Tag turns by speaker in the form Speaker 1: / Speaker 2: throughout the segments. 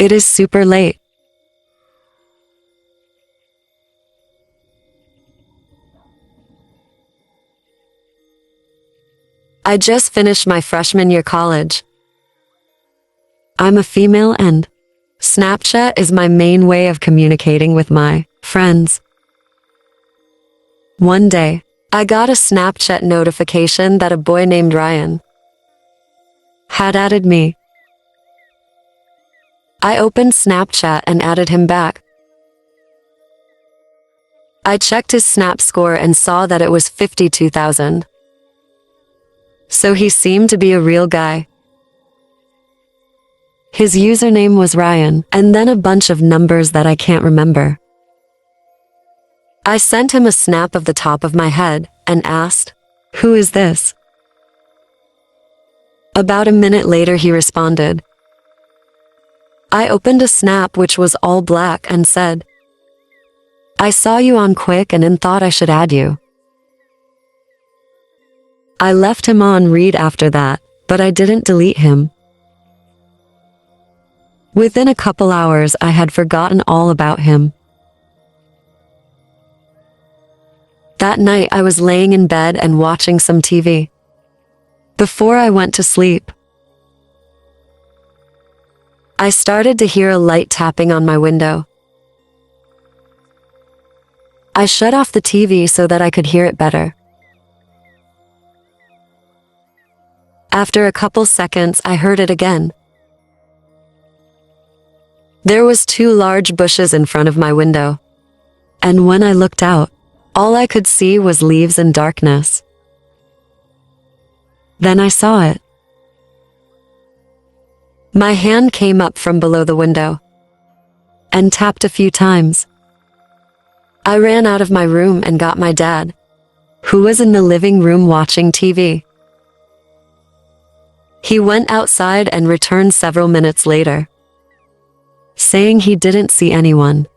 Speaker 1: It is super late. I just finished my freshman year college. I'm a female and Snapchat is my main way of communicating with my friends. One day, I got a Snapchat notification that a boy named Ryan had added me. I opened Snapchat and added him back. I checked his Snap score and saw that it was 52,000. So he seemed to be a real guy. His username was Ryan, and then a bunch of numbers that I can't remember. I sent him a snap of the top of my head and asked, "Who is this?" About a minute later he responded. I opened a snap which was all black and said, "I saw you on Quick and thought I should add you." I left him on read after that, but I didn't delete him. Within a couple hours, I had forgotten all about him. That night, I was laying in bed and watching some TV. Before I went to sleep, I started to hear a light tapping on my window. I shut off the TV so that I could hear it better. After a couple seconds, I heard it again. There was 2 large bushes in front of my window, and when I looked out, all I could see was leaves and darkness. Then I saw it. My hand came up from below the window and tapped a few times. I ran out of my room and got my dad, who was in the living room watching TV. He went outside and returned several minutes later, saying he didn't see anyone.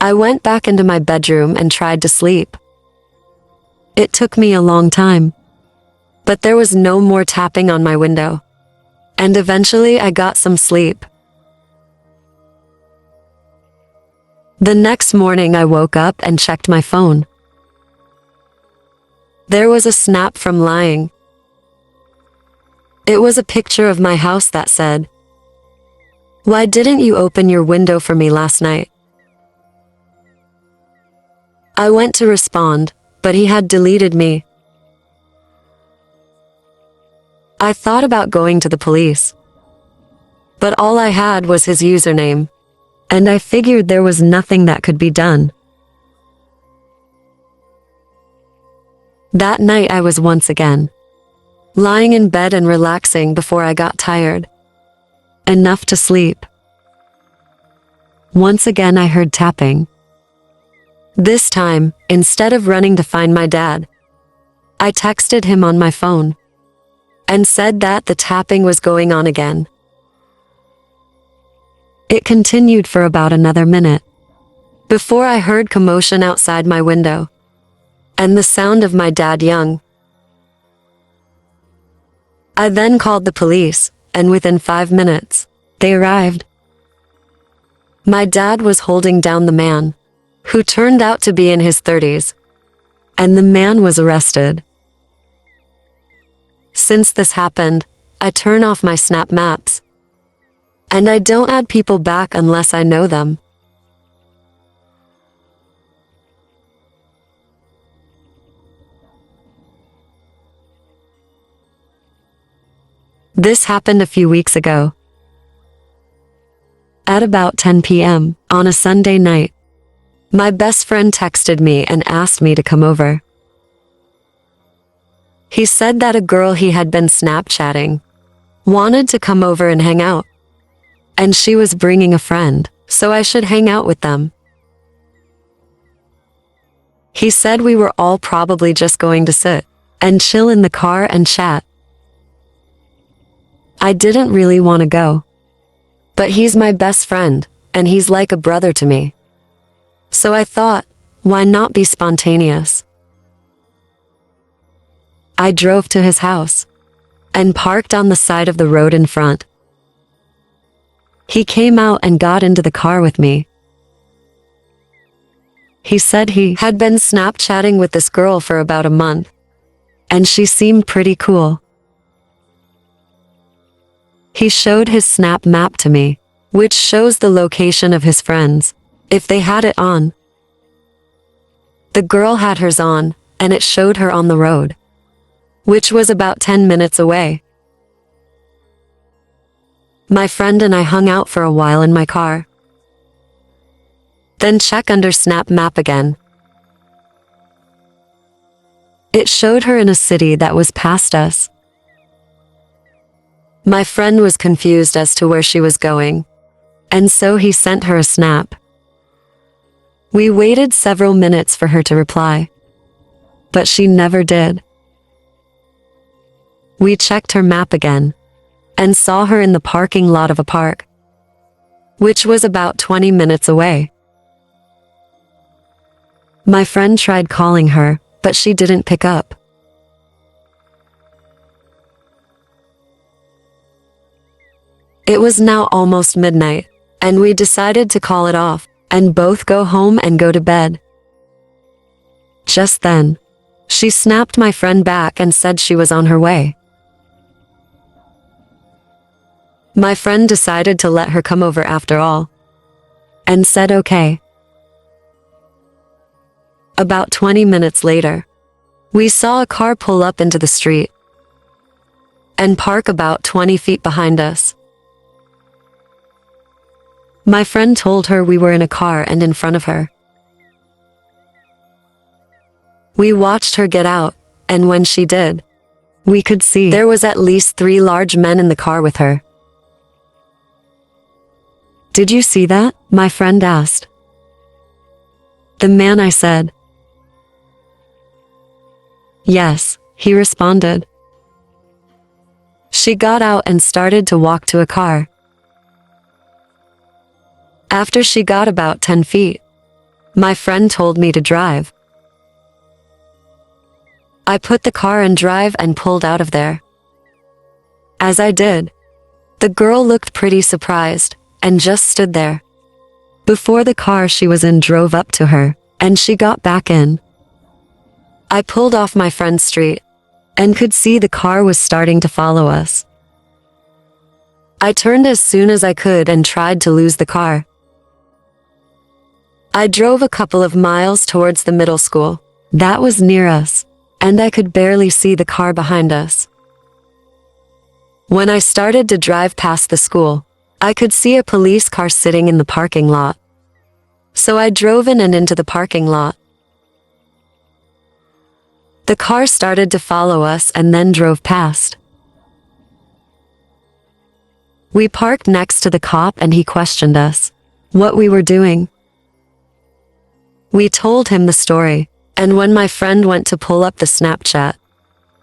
Speaker 1: I went back into my bedroom and tried to sleep. It took me a long time, but there was no more tapping on my window, and eventually I got some sleep. The next morning I woke up and checked my phone. There was a snap from lying. It was a picture of my house that said, "Why didn't you open your window for me last night?" I went to respond, but he had deleted me. I thought about going to the police, but all I had was his username, and I figured there was nothing that could be done. That night I was once again lying in bed and relaxing before I got tired enough to sleep. Once again I heard tapping. This time, instead of running to find my dad, I texted him on my phone and said that the tapping was going on again. It continued for about another minute before I heard commotion outside my window and the sound of my dad yelling. I then called the police, and within 5 minutes, they arrived. My dad was holding down the man, who turned out to be in his 30s, and the man was arrested. Since this happened, I turn off my Snap Maps, and I don't add people back unless I know them. This happened a few weeks ago. At about 10 p.m. on a Sunday night, my best friend texted me and asked me to come over. He said that a girl he had been Snapchatting wanted to come over and hang out, and she was bringing a friend, so I should hang out with them. He said we were all probably just going to sit and chill in the car and chat. I didn't really want to go, but he's my best friend, and he's like a brother to me. So I thought, why not be spontaneous? I drove to his house and parked on the side of the road in front He came out and got into the car with me. He said he had been Snapchatting with this girl for about a month, and she seemed pretty cool. He showed his Snap map to me, which shows the location of his friends, if they had it on. The girl had hers on, and it showed her on the road, which was about 10 minutes away. My friend and I hung out for a while in my car. Then check under Snap Map again. It showed her in a city that was past us. My friend was confused as to where she was going, and so he sent her a snap. We waited several minutes for her to reply, but she never did. We checked her map again, and saw her in the parking lot of a park, which was about 20 minutes away. My friend tried calling her, but she didn't pick up. It was now almost midnight, and we decided to call it off, and both go home and go to bed. Just then, she snapped my friend back and said she was on her way. My friend decided to let her come over after all, and said okay. About 20 minutes later, we saw a car pull up into the street and park about 20 feet behind us. My friend told her we were in a car and in front of her. We watched her get out, and when she did, we could see there was at least 3 large men in the car with her. "Did you see that?" my friend asked. "The man," I said. "Yes," he responded. She got out and started to walk to a car. After she got about 10 feet, my friend told me to drive. I put the car in drive and pulled out of there. As I did, the girl looked pretty surprised and just stood there. Before the car she was in drove up to her, and she got back in. I pulled off my friend's street and could see the car was starting to follow us. I turned as soon as I could and tried to lose the car. I drove a couple of miles towards the middle school that was near us, and I could barely see the car behind us. When I started to drive past the school, I could see a police car sitting in the parking lot. So I drove in and into the parking lot. The car started to follow us and then drove past. We parked next to the cop and he questioned us what we were doing. We told him the story, and when my friend went to pull up the Snapchat,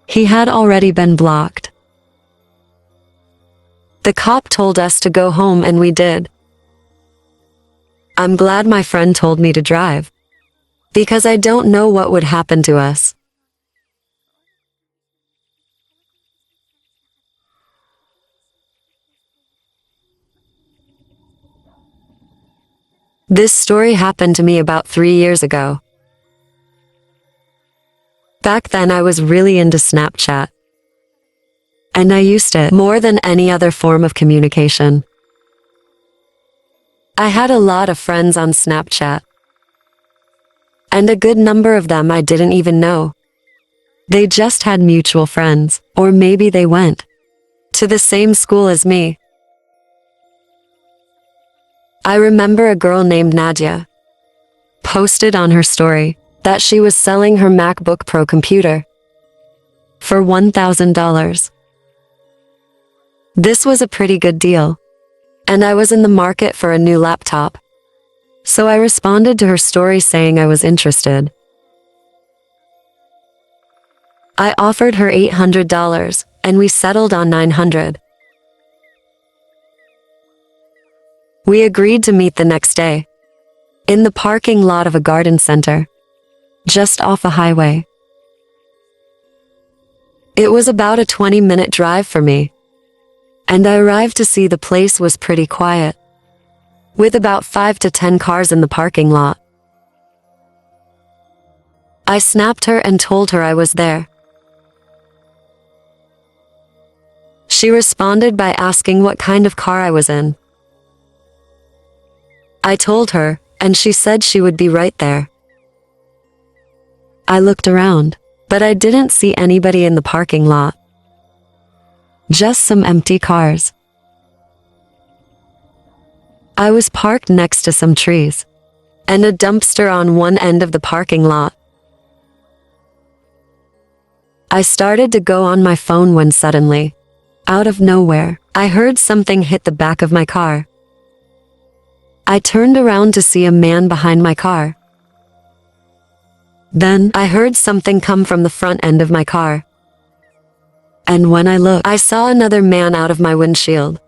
Speaker 1: he had already been blocked. The cop told us to go home and we did. I'm glad my friend told me to drive, because I don't know what would happen to us. This story happened to me about 3 years ago. Back then I was really into Snapchat, and I used it more than any other form of communication. I had a lot of friends on Snapchat, and a good number of them I didn't even know. They just had mutual friends, or maybe they went to the same school as me. I remember a girl named Nadia posted on her story that she was selling her MacBook Pro computer for $1,000. This was a pretty good deal, and I was in the market for a new laptop. So I responded to her story saying I was interested. I offered her $800, and we settled on $900. We agreed to meet the next day in the parking lot of a garden center, just off a highway. It was about a 20-minute drive for me, and I arrived to see the place was pretty quiet, with about 5 to 10 cars in the parking lot. I snapped her and told her I was there. She responded by asking what kind of car I was in. I told her, and she said she would be right there. I looked around, but I didn't see anybody in the parking lot. Just some empty cars. I was parked next to some trees, and a dumpster on one end of the parking lot. I started to go on my phone when suddenly, out of nowhere, I heard something hit the back of my car. I turned around to see a man behind my car. Then, I heard something come from the front end of my car. And when I looked, I saw another man out of my windshield.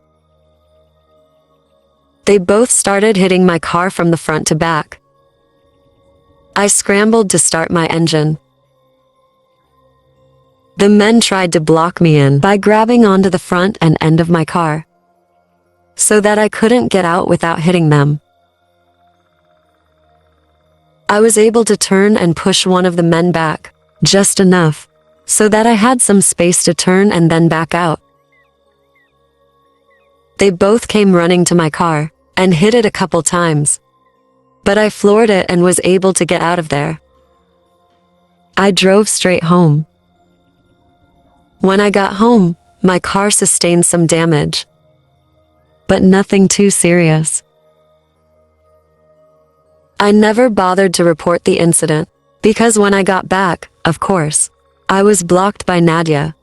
Speaker 1: They both started hitting my car from the front to back. I scrambled to start my engine. The men tried to block me in by grabbing onto the front and end of my car, so that I couldn't get out without hitting them. I was able to turn and push one of the men back, just enough, so that I had some space to turn and then back out. They both came running to my car and hit it a couple times, but I floored it and was able to get out of there. I drove straight home. When I got home, my car sustained some damage, but nothing too serious. I never bothered to report the incident, because when I got back, of course, I was blocked by Nadia.